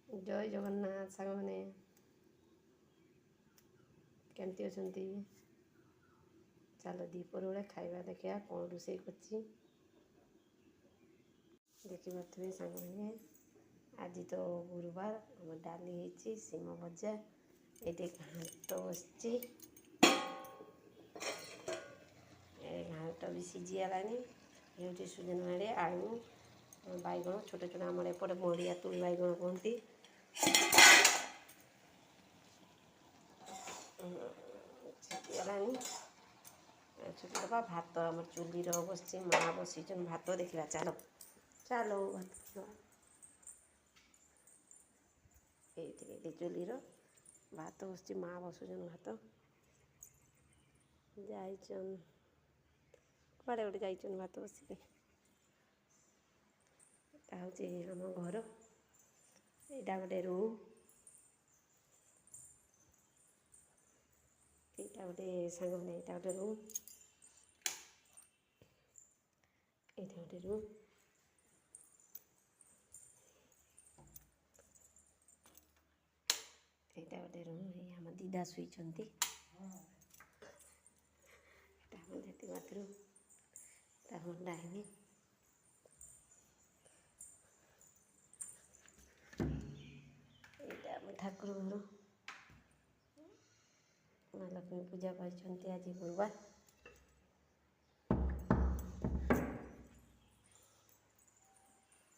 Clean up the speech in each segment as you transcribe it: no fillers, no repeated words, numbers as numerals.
जय जगन्नाथ सांग मैंने केमती अछंती चलो दीपर बेले खाଇବା देखिया कौन रोषे कर देखिपे सांग मैंने आज तो गुरुवार डाली होती सीम भजा ये घाट बस घाट भी सीझीगलानी ये सुजन माड़े आलू बैगण छोट छोट आम एपटे बड़िया तुली बैगण कहती सीझीगलानी छोट भात आम चुली बस माँ बस भात देखा चलो चलो भात ये चुली भात बस माँ बसुन भात जाइचन कड़े गोटे जाइचन भात बसिक हूँ आम घर यहाँ गोटे रूम यहाँ गोटे सांग मैंने यहाँ गोटे रूम यहाँ गोटे रूम यहाँ गोटे रूम ये आम दीदा शुई बाथरूम डाइनिंग यहाँ ठाकुर घर माँ लक्ष्मी पूजा कर आज गुरुवार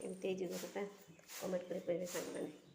एमती घरटा कमेंट कर सांग मैंने।